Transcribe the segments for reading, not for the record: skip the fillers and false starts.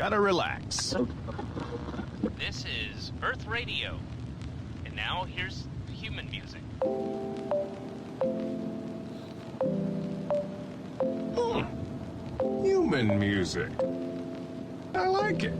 Gotta relax. This is Earth Radio. And now here's human music. Human music. I like it.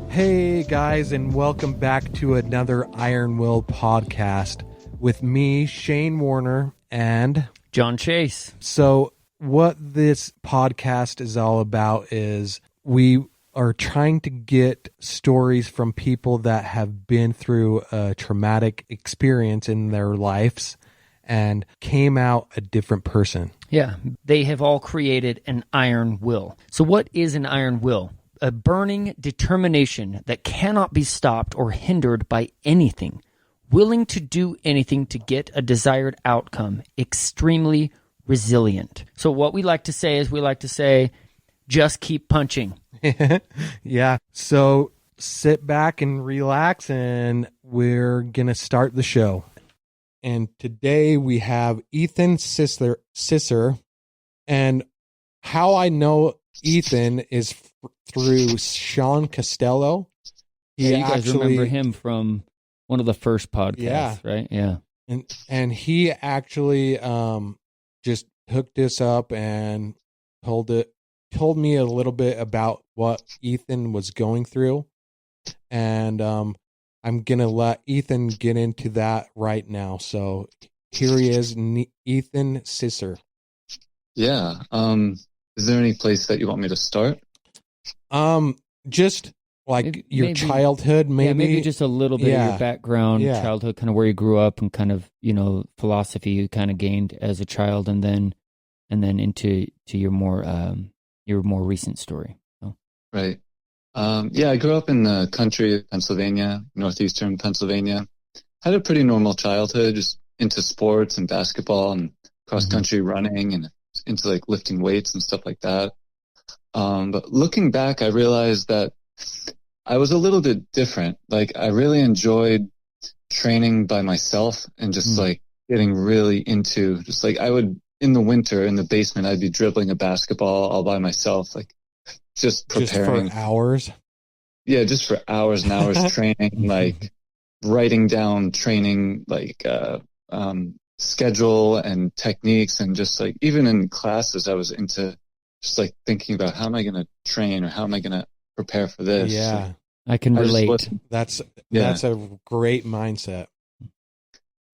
Hey guys, and welcome back to another Iron Will podcast with me, Shane Warner, and John Chase. So what this podcast is all about is we are trying to get stories from people that have been through a traumatic experience in their lives and came out a different person. Yeah, they have all created an iron will. So what is an iron will? A burning determination that cannot be stopped or hindered by anything, willing to do anything to get a desired outcome, extremely resilient. So what we like to say is just keep punching. Yeah. So sit back and relax, and we're going to start the show. And today we have Ethan Sisser, and how I know Ethan is through Sean Costello. You guys remember him from one of the first podcasts, right? Yeah. And he actually just hooked us up and told me a little bit about what Ethan was going through. And I'm going to let Ethan get into that right now. So here he is, Ethan Sisser. Yeah. Is there any place that you want me to start? Just like your childhood, maybe. Yeah, maybe just a little bit of your background, childhood, kind of where you grew up, and kind of, philosophy you kind of gained as a child, and then into your more recent story. So. Right. I grew up in the country of Pennsylvania, northeastern Pennsylvania. Had a pretty normal childhood, just into sports and basketball and cross country running and into like lifting weights and stuff like that. But looking back, I realized that I was a little bit different. Like, I really enjoyed training by myself and just like getting really into just like I would in the winter in the basement, I'd be dribbling a basketball all by myself, like just preparing. Just for hours? Yeah, just for hours and hours training, like writing down training, like, schedule and techniques, and just like even in classes I was into just like thinking about how am I going to train or how am I going to prepare for this. Yeah, I can relate. That's a great mindset.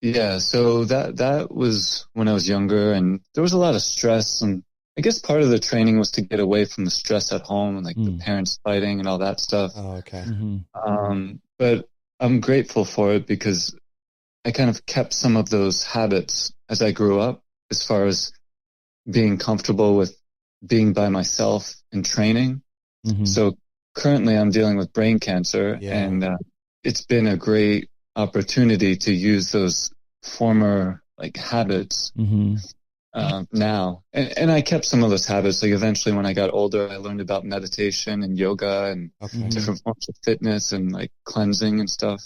Yeah, so that was when I was younger, and there was a lot of stress, and I guess part of the training was to get away from the stress at home and like the parents fighting and all that stuff. Oh, okay. But I'm grateful for it because I kind of kept some of those habits as I grew up, as far as being comfortable with being by myself and training. So currently I'm dealing with brain cancer, and it's been a great opportunity to use those former like habits now. And I kept some of those habits. Like eventually when I got older, I learned about meditation and yoga and different forms of fitness and like cleansing and stuff.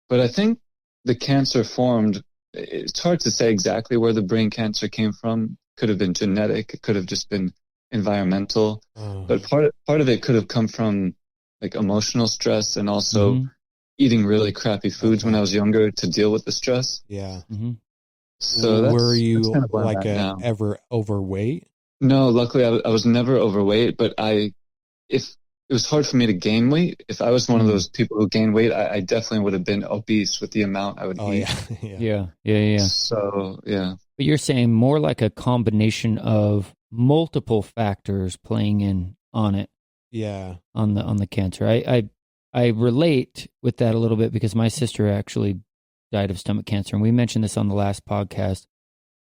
But I think the cancer formed, it's hard to say exactly where the brain cancer came from. Could have been genetic. It could have just been environmental. But part of it could have come from like emotional stress and also eating really crappy foods when I was younger to deal with the stress. Yeah. So were you kind of like ever overweight? No, luckily I was never overweight, but if it was hard for me to gain weight. If I was one of those people who gained weight, I definitely would have been obese with the amount I would eat. Yeah. So, yeah. But you're saying more like a combination of multiple factors playing in on it. Yeah. On the cancer. I relate with that a little bit because my sister actually died of stomach cancer, and we mentioned this on the last podcast.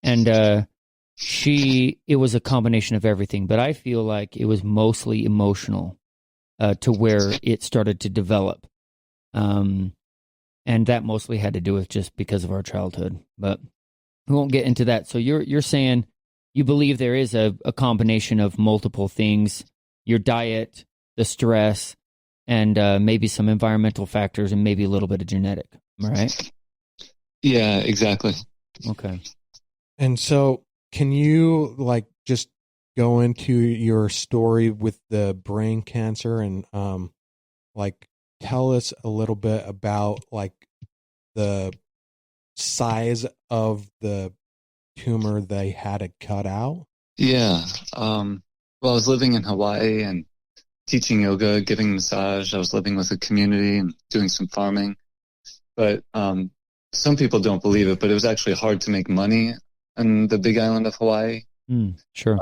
And it was a combination of everything, but I feel like it was mostly emotional to where it started to develop. And that mostly had to do with just because of our childhood. But won't get into that. So you're saying you believe there is a combination of multiple things: your diet, the stress, and maybe some environmental factors, and maybe a little bit of genetic. Am I right? Yeah, exactly. Okay. And so, can you just go into your story with the brain cancer and tell us a little bit about the size of the tumor they had to cut out? Yeah. Well, I was living in Hawaii and teaching yoga, giving massage. I was living with a community and doing some farming. But some people don't believe it, but it was actually hard to make money on the big island of Hawaii. Sure.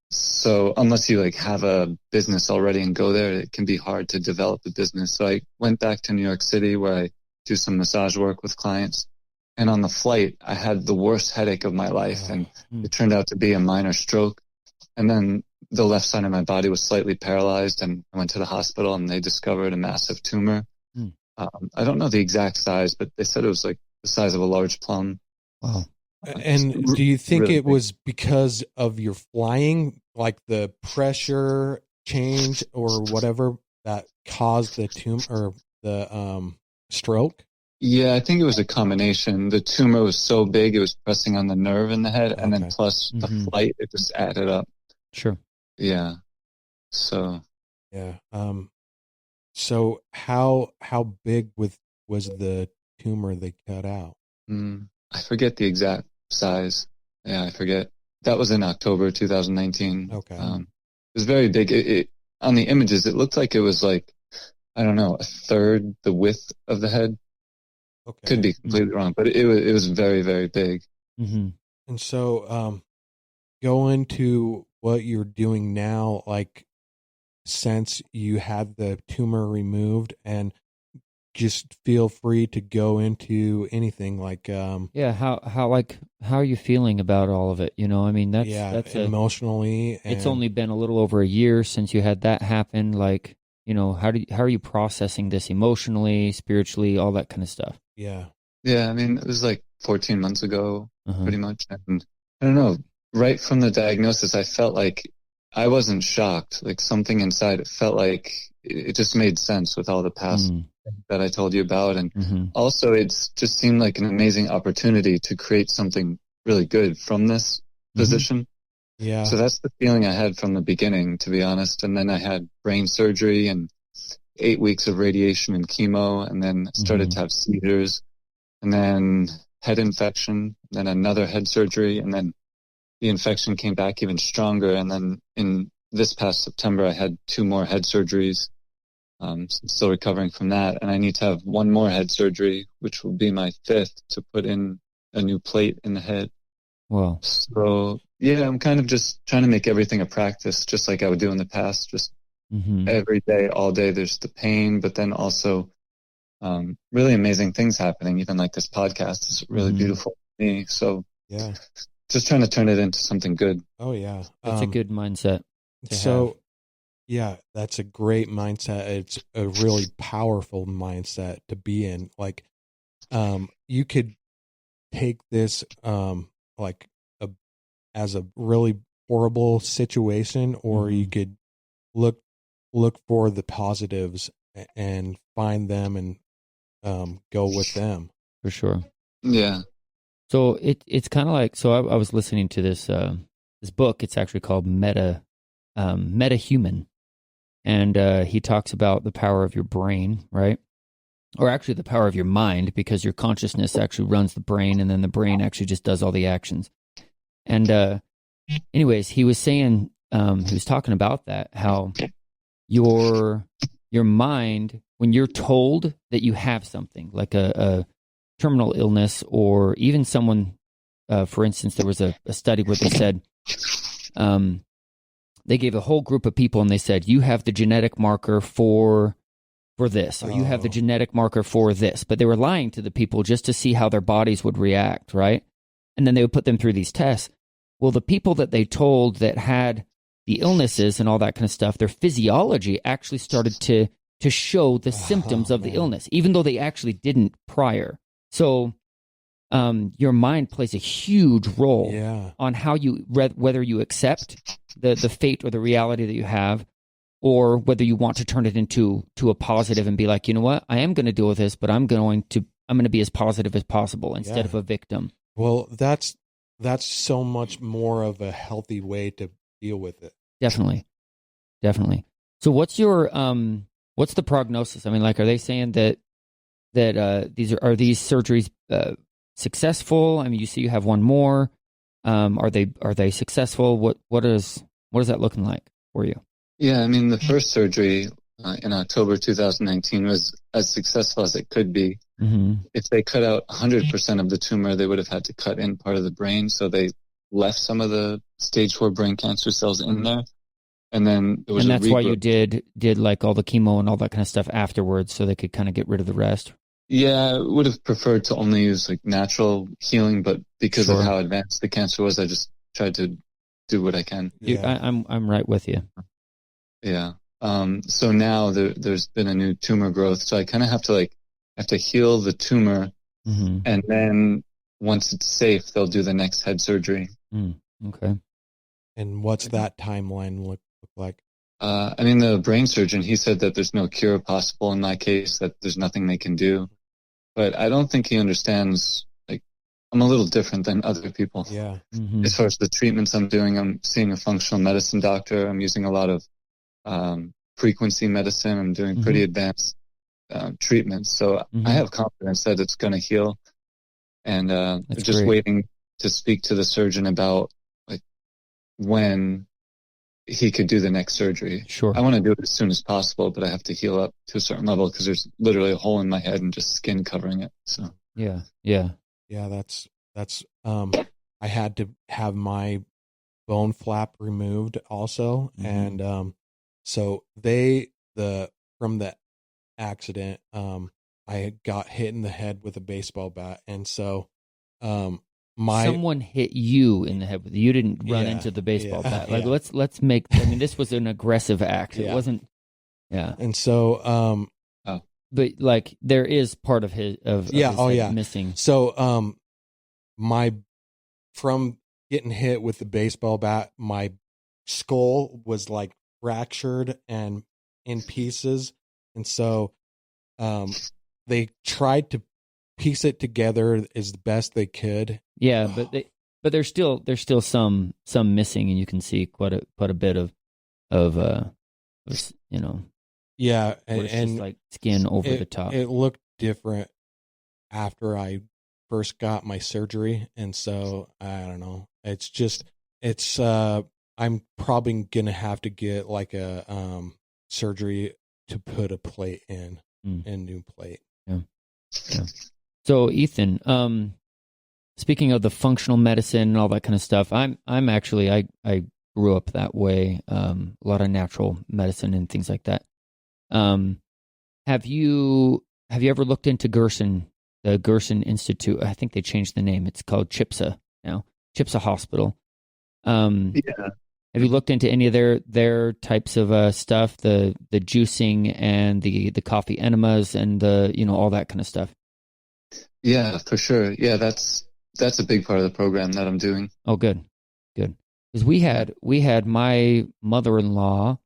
So unless you have a business already and go there, it can be hard to develop a business. So I went back to New York City where I do some massage work with clients. And on the flight, I had the worst headache of my life. And it turned out to be a minor stroke. And then the left side of my body was slightly paralyzed, and I went to the hospital and they discovered a massive tumor. I don't know the exact size, but they said it was the size of a large plum. Wow. And do you think really it was because of your flying, the pressure change or whatever that caused the tumor or the stroke? Yeah, I think it was a combination. The tumor was so big, it was pressing on the nerve in the head, and then plus the flight, it just added up. Sure. Yeah. So. Yeah. So how big was the tumor they cut out? I forget the exact size. Yeah, I forget. That was in October 2019. Okay. It was very big. It on the images, it looked like it was I don't know, a third the width of the head. Okay. Could be completely wrong, but it was very, very big. And so, go into what you're doing now, since you had the tumor removed, and just feel free to go into anything how are you feeling about all of it? I mean, that's emotionally. It's only been a little over a year since you had that happen. How are you processing this emotionally, spiritually, all that kind of stuff? Yeah. I mean, it was 14 months ago, pretty much. And I don't know, right from the diagnosis, I felt like I wasn't shocked. Something inside, it felt like it just made sense with all the past things that I told you about. And also it's just seemed like an amazing opportunity to create something really good from this position. Yeah. So that's the feeling I had from the beginning, to be honest. And then I had brain surgery and 8 weeks of radiation and chemo, and then started to have seizures, and then head infection, then another head surgery, and then the infection came back even stronger. And then in this past September, I had 2 more head surgeries. Still recovering from that. And I need to have 1 more head surgery, which will be my 5th, to put in a new plate in the head. Wow. So yeah, I'm kind of just trying to make everything a practice, just like I would do in the past. Just every day, all day, there's the pain, but then also really amazing things happening. Even this podcast is really beautiful to me. So yeah, just trying to turn it into something good. Oh yeah, that's a good mindset. So yeah, that's a great mindset. It's a really powerful mindset to be in. You could take this as a really horrible situation, or you could look for the positives and find them and go with them. For sure. Yeah. So it's kind of I was listening to this book. It's actually called Meta Human, and he talks about the power of your brain, right? Or actually the power of your mind, because your consciousness actually runs the brain, and then the brain actually just does all the actions. And anyways, he was saying, he was talking about that, how your mind, when you're told that you have something like a terminal illness, or even someone, for instance, there was a study where they said, they gave a whole group of people and they said, you have the genetic marker for this, or you have the genetic marker for this, but they were lying to the people just to see how their bodies would react, right? And then they would put them through these tests. Well, the people that they told that had the illnesses and all that kind of stuff, their physiology actually started to show the symptoms of the illness, even though they actually didn't prior. So your mind plays a huge role Yeah. on how you whether you accept the fate or the reality that you have, or whether you want to turn it into a positive and be like, you know what, I am going to deal with this, but I'm going to be as positive as possible instead of a victim. Well, that's so much more of a healthy way to deal with it. Definitely. So what's your what's the prognosis? I mean, like, are they saying that these are these surgeries successful? I mean, you see you have one more. Are they successful? What is that looking like for you? Yeah, I mean, the first surgery in October 2019 was as successful as it could be. Mm-hmm. If they cut out 100% of the tumor, they would have had to cut in part of the brain. So they left some of the stage 4 brain cancer cells in there. And then there was that's why you did like all the chemo and all that kind of stuff afterwards, so they could kind of get rid of the rest. Yeah, I would have preferred to only use like natural healing, but because of how advanced the cancer was, I just tried to do what I can. Yeah. I'm right with you. Yeah. So now there's been a new tumor growth, so I kind of have to heal the tumor, mm-hmm. and then once it's safe, they'll do the next head surgery. Okay. And what's that timeline look like? I mean, the brain surgeon, he said that there's no cure possible in my case, that there's nothing they can do. But I don't think he understands, like, I'm a little different than other people. Yeah. Mm-hmm. As far as the treatments I'm doing, I'm seeing a functional medicine doctor. I'm using a lot of frequency medicine. I'm doing pretty advanced treatments. So I have confidence that it's going to heal. And just waiting to speak to the surgeon about, like, when he could do the next surgery. Sure. I want to do it as soon as possible, but I have to heal up to a certain level because there's literally a hole in my head and just skin covering it. So yeah. That's I had to have my bone flap removed also, and so from the accident, I got hit in the head with a baseball bat, and so someone hit you in the head with you didn't run into the baseball bat. Like let's make. I mean, this was an aggressive act. It wasn't. Yeah. And so but like there is part of his head missing. So from getting hit with the baseball bat, my skull was like fractured and in pieces, and so they tried to piece it together as best they could. Yeah, but there's still some missing, and you can see quite a bit of Yeah, and just like skin over the top. It looked different after I first got my surgery, and so I don't know. It's I'm probably gonna have to get like a surgery to put a plate in, a new plate. Yeah. So Ethan, speaking of the functional medicine and all that kind of stuff, I'm actually I grew up that way. A lot of natural medicine and things like that. Have you ever looked into Gerson, the Gerson Institute? I think they changed the name. It's called CHIPSA now, CHIPSA Hospital. Yeah. Have you looked into any of their types of stuff, the juicing and the coffee enemas and the all that kind of stuff? Yeah, for sure. Yeah, that's a big part of the program that I'm doing. Oh, good. Because we had my mother-in-law.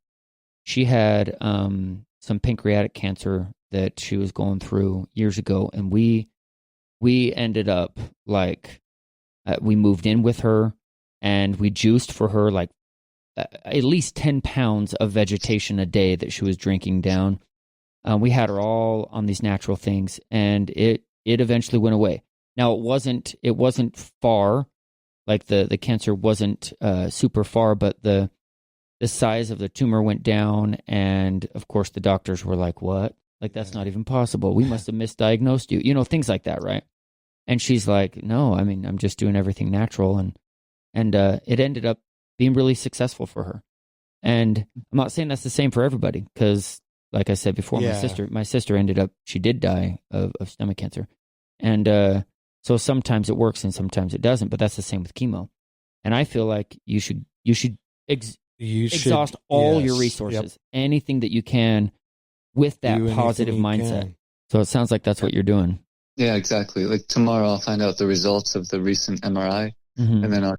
She had some pancreatic cancer that she was going through years ago, and we ended up like we moved in with her, and we juiced for her like at least 10 pounds of vegetation a day that she was drinking down. We had her all on these natural things, and it eventually went away. Now it wasn't far, like the cancer wasn't super far, but the size of the tumor went down, and of course the doctors were like, "What? Like that's not even possible. We must have misdiagnosed you." Things like that, right? And she's like, "No, I mean, I'm just doing everything natural," and it ended up being really successful for her. And I'm not saying that's the same for everybody, because, like I said before, my sister ended up, she did die of stomach cancer, and so sometimes it works and sometimes it doesn't. But that's the same with chemo. And I feel like you should exhaust all your resources, anything that you can, with that positive mindset. So it sounds like that's what you're doing. Yeah, exactly. Like tomorrow I'll find out the results of the recent MRI, Mhm. and then I'll